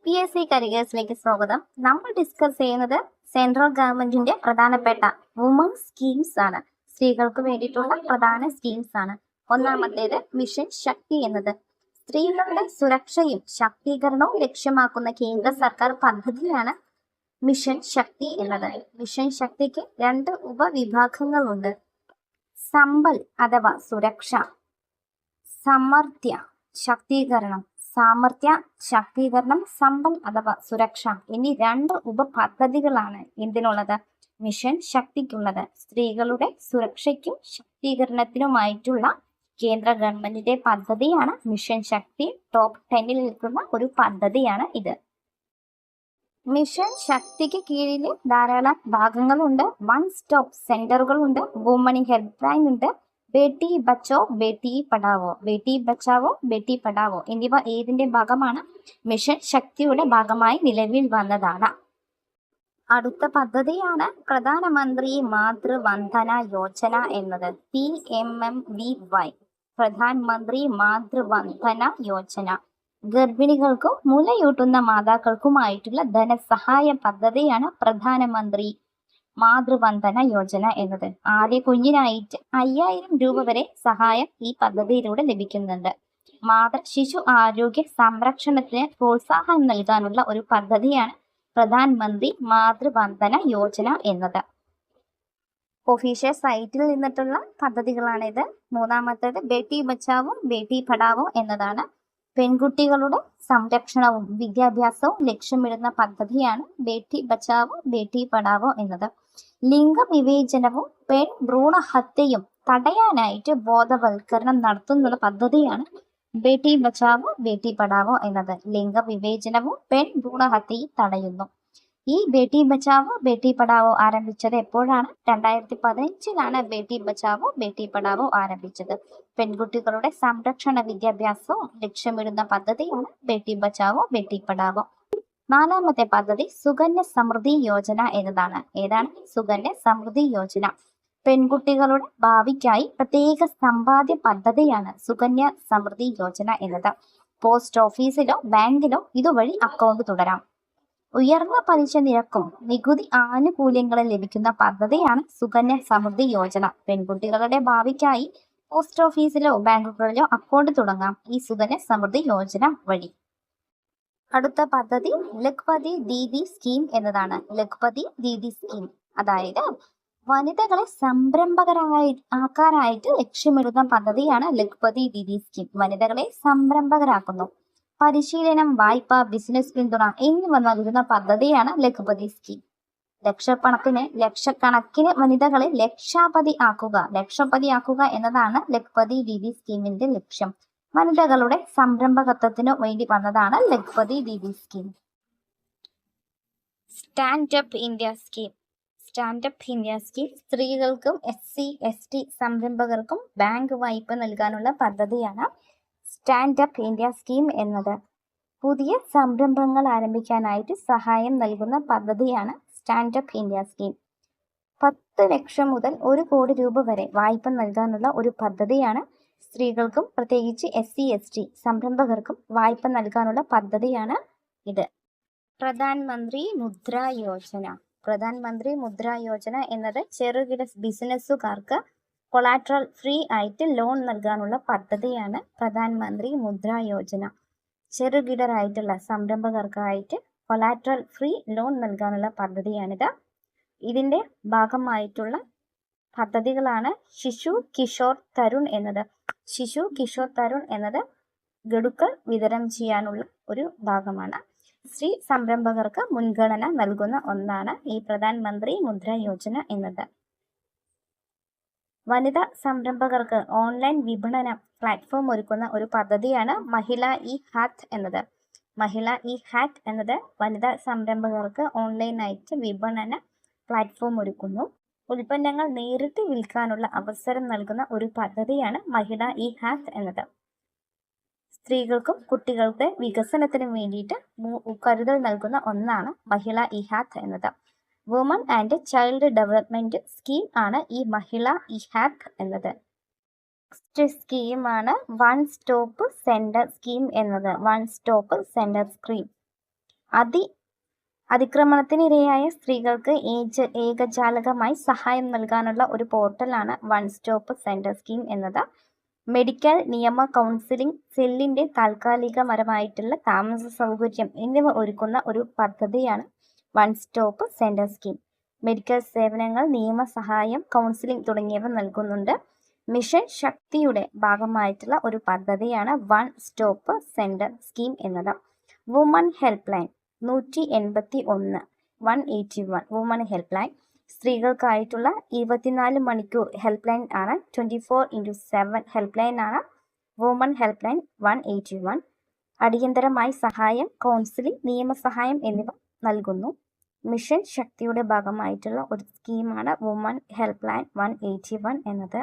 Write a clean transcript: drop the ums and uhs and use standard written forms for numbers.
PSC കരിയേഴ്സിലേക്ക് സ്വാഗതം. നമ്മൾ discuss ചെയ്യുന്നത് സെൻട്രൽ ഗവൺമെന്റിന്റെ പ്രധാനപ്പെട്ട വുമൺ സ്കീംസ് ആണ്. സ്ത്രീകൾക്ക് വേണ്ടിയിട്ടുള്ള പ്രധാന സ്കീംസ് ആണ്. ഒന്നാമത്തേത് മിഷൻ ശക്തി എന്നത് സ്ത്രീകളുടെ സുരക്ഷയും ശാക്തീകരണവും ലക്ഷ്യമാക്കുന്ന കേന്ദ്ര സർക്കാർ പദ്ധതിയാണ് മിഷൻ ശക്തി എന്നത്. മിഷൻ ശക്തിക്ക് 2 ഉപവിഭാഗങ്ങളുണ്ട്. സമ്പൽ അഥവാ സുരക്ഷ, സമർത്ഥ്യ ശാക്തീകരണം. സമ്പൽ അഥവാ സുരക്ഷ എന്നീ 2 ഉപപദ്ധതികളാണ് എന്തിനുള്ളത്? മിഷൻ ശക്തിക്കുള്ളത്. സ്ത്രീകളുടെ സുരക്ഷയ്ക്കും ശാക്തീകരണത്തിനുമായിട്ടുള്ള കേന്ദ്ര ഗവൺമെന്റിന്റെ പദ്ധതിയാണ് മിഷൻ ശക്തി. ടോപ്പ് 10ൽ നിൽക്കുന്ന ഒരു പദ്ധതിയാണ് ഇത്. മിഷൻ ശക്തിക്ക് കീഴിൽ ധാരാളം ഭാഗങ്ങളുണ്ട്. വൺ സ്റ്റോപ്പ് സെന്ററുകളുണ്ട്, വുമൺ ഹെൽപ്പ് ലൈൻ ഉണ്ട്, ബേട്ടി ബച്ചോ ബേട്ടി പഠാവോ, ബേട്ടി പഠാവോ എന്നിവ ഏതിന്റെ ഭാഗമാണ്? മിഷൻ ശക്തിയുടെ ഭാഗമായി നിലവിൽ വന്നതാണ്. അടുത്ത പദ്ധതിയാണ് പ്രധാനമന്ത്രി മാതൃവന്ദന യോജന എന്നത്. PMMVY, പ്രധാനമന്ത്രി മാതൃവന്ദന യോജന. ഗർഭിണികൾക്കും മുലയൂട്ടുന്ന മാതാക്കൾക്കുമായിട്ടുള്ള ധനസഹായ പദ്ധതിയാണ് പ്രധാനമന്ത്രി മാതൃവന്ദന യോജന എന്നത്. ആദ്യ കുഞ്ഞിനായിട്ട് 5000 രൂപ വരെ സഹായം ഈ പദ്ധതിയിലൂടെ ലഭിക്കുന്നുണ്ട്. മാതൃ ശിശു ആരോഗ്യ സംരക്ഷണത്തിന് പ്രോത്സാഹനം നൽകാനുള്ള ഒരു പദ്ധതിയാണ് പ്രധാനമന്ത്രി മാതൃവന്ദന യോജന എന്നത്. ഒഫീഷ്യൽ സൈറ്റിൽ നിന്നിട്ടുള്ള പദ്ധതികളാണിത്. മൂന്നാമത്തേത് ബേട്ടി ബച്ചാവോ ബേട്ടി പഠാവോ എന്നതാണ്. പെൺകുട്ടികളുടെ സംരക്ഷണവും വിദ്യാഭ്യാസവും ലക്ഷ്യമിടുന്ന പദ്ധതിയാണ് ബേട്ടി ബച്ചാവോ ബേട്ടി പഠാവോ എന്നത്. ലിംഗവിവേചനവും പെൺ ഭ്രൂണഹത്യയും തടയാനായിട്ട് ബോധവൽക്കരണം നടത്തുന്ന പദ്ധതിയാണ് ബേട്ടി ബച്ചാവോ ബേട്ടി പഠാവോ എന്നത്. ലിംഗവിവേചനവും പെൺ ഭ്രൂണഹത്യയും തടയുന്നു. ഈ ബേട്ടി ബച്ചാവോ ബേട്ടി പഠാവോ ആരംഭിച്ചത് എപ്പോഴാണ്? 2015ലാണ് ബേട്ടി ബച്ചാവോ ബേട്ടി പഠാവോ ആരംഭിച്ചത്. പെൺകുട്ടികളുടെ സംരക്ഷണ വിദ്യാഭ്യാസവും ലക്ഷ്യമിടുന്ന പദ്ധതിയാണ് ബേട്ടി ബച്ചാവോ ബേട്ടി പഠാവോ. 4ാമത്തെ പദ്ധതി സുകന്യ സമൃദ്ധി യോജന എന്നതാണ്. ഏതാണ് സുകന്യ സമൃദ്ധി യോജന? പെൺകുട്ടികളുടെ ഭാവിക്കായി പ്രത്യേക സമ്പാദ്യ പദ്ധതിയാണ് സുകന്യ സമൃദ്ധി യോജന എന്നത്. പോസ്റ്റ് ഓഫീസിലോ ബാങ്കിലോ ഇതുവഴി അക്കൗണ്ട് തുടരാം. ഉയർന്ന പലിശ നിരക്കും നികുതി ആനുകൂല്യങ്ങളും ലഭിക്കുന്ന പദ്ധതിയാണ് സുകന്യ സമൃദ്ധി യോജന. പെൺകുട്ടികളുടെ ഭാവിക്കായി പോസ്റ്റ് ഓഫീസിലോ ബാങ്കുകളിലോ അക്കൗണ്ട് തുടങ്ങാം ഈ സുകന്യ സമൃദ്ധി യോജന വഴി. അടുത്ത പദ്ധതി ലഖ്പതി ദീദി സ്കീം എന്നതാണ്. ലഖ്പതി ദീദി സ്കീം അതായത് വനിതകളെ ആക്കാനായിട്ട് ലക്ഷ്യമിടുന്ന പദ്ധതിയാണ് ലഖ്പതി ദീദി സ്കീം. വനിതകളെ സംരംഭകരാക്കുന്നു. പരിശീലനം, വായ്പ, ബിസിനസ് പിന്തുണ എന്നിവ നൽകുന്ന പദ്ധതിയാണ് ലഖ്പതി സ്കീം. ലക്ഷക്കണക്കിന് വനിതകളെ ലക്ഷപതി ആക്കുക എന്നതാണ് ലഖ്പതി ദീദി സ്കീമിന്റെ ലക്ഷ്യം. വനിതകളുടെ സംരംഭകത്വത്തിനു വേണ്ടി വന്നതാണ് Lakhpati Didi scheme. Stand up India scheme. സ്ത്രീകൾക്കും SC/ST സംരംഭകർക്കും ബാങ്ക് വായ്പ നൽകാനുള്ള പദ്ധതിയാണ് സ്റ്റാൻഡപ്പ് ഇന്ത്യ സ്കീം എന്നത്. പുതിയ സംരംഭങ്ങൾ ആരംഭിക്കാനായിട്ട് സഹായം നൽകുന്ന പദ്ധതിയാണ് സ്റ്റാൻഡപ്പ് ഇന്ത്യ സ്കീം. 10 ലക്ഷം മുതൽ 1 കോടി രൂപ വരെ വായ്പ നൽകാനുള്ള ഒരു പദ്ധതിയാണ്. സ്ത്രീകൾക്കും പ്രത്യേകിച്ച് SC/ST സംരംഭകർക്കും വായ്പ നൽകാനുള്ള പദ്ധതിയാണ് ഇത്. പ്രധാനമന്ത്രി മുദ്ര യോജന എന്നത് ചെറുകിട ബിസിനസ്സുകാർക്ക് കൊളാട്രൽ ഫ്രീ ആയിട്ട് ലോൺ നൽകാനുള്ള പദ്ധതിയാണ് പ്രധാനമന്ത്രി Mudra Yojana. ചെറുകിടരായിട്ടുള്ള സംരംഭകർക്കായിട്ട് collateral free loan നൽകാനുള്ള പദ്ധതിയാണിത്. ഇതിന്റെ ഭാഗമായിട്ടുള്ള പദ്ധതികളാണ് ശിശു കിഷോർ തരുൺ എന്നത് ഗഡുക്കൾ വിതരണം ചെയ്യാനുള്ള ഒരു ഭാഗമാണ്. സ്ത്രീ സംരംഭകർക്ക് മുൻഗണന നൽകുന്ന ഒന്നാണ് ഈ പ്രധാനമന്ത്രി മുദ്ര യോജന എന്നത്. വനിതാ സംരംഭകർക്ക് ഓൺലൈൻ വിപണന പ്ലാറ്റ്ഫോം ഒരുക്കുന്ന ഒരു പദ്ധതിയാണ് മഹിള ഹാത്ത് എന്നത്. വനിതാ സംരംഭകർക്ക് ഓൺലൈനായിട്ട് വിപണന പ്ലാറ്റ്ഫോം ഒരുക്കുന്നു. ഉൽപ്പന്നങ്ങൾ നേരിട്ട് വിൽക്കാനുള്ള അവസരം നൽകുന്ന ഒരു പദ്ധതിയാണ് മഹിള ഹാത്ത് എന്നത്. സ്ത്രീകൾക്കും കുട്ടികളുടെ വികസനത്തിനും വേണ്ടിയിട്ട് കരുതൽ നൽകുന്ന ഒന്നാണ് മഹിള ഹാത്ത് എന്നത്. Woman and child development scheme ആണ് ഈ മഹിള ഹാത്ത് എന്നത്. നെക്സ്റ്റ് സ്കീമാണ് വൺ സ്റ്റോപ്പ് സെന്റർ സ്കീം എന്നത്. അതിക്രമണത്തിനിരയായ സ്ത്രീകൾക്ക് ഏകജാലകമായി സഹായം നൽകാനുള്ള ഒരു പോർട്ടലാണ് വൺ സ്റ്റോപ്പ് സെന്റർ സ്കീം എന്നത്. മെഡിക്കൽ, നിയമ, കൗൺസിലിംഗ്, സെല്ലിന്റെ താൽക്കാലികപരമായിട്ടുള്ള താമസ സൗകര്യം എന്നിവ ഒരുക്കുന്ന ഒരു പദ്ധതിയാണ് one stop centre scheme. Medical സേവനങ്ങൾ, നിയമസഹായം, കൗൺസിലിംഗ് തുടങ്ങിയവ നൽകുന്നുണ്ട്. മിഷൻ ശക്തിയുടെ ഭാഗമായിട്ടുള്ള ഒരു പദ്ധതിയാണ് വൺ സ്റ്റോപ്പ് സെന്റർ സ്കീം എന്നത്. Woman help line 181 181 woman help line സ്ത്രീകൾക്കായിട്ടുള്ള 24 മണിക്കൂർ ഹെൽപ്പ് ലൈൻ ആണ്. 24/7 ഹെൽപ്പ് ലൈൻ ആണ് വുമൺ ഹെൽപ്പ് ലൈൻ 181. അടിയന്തരമായി സഹായം, കൗൺസിലിംഗ്, നിയമസഹായം എന്നിവ നൽകുന്നു. മിഷൻ ശക്തിയുടെ ഭാഗമായിട്ടുള്ള ഒരു സ്കീമാണ് വുമൺ ഹെൽപ്പ് ലൈൻ 181 എന്നത്.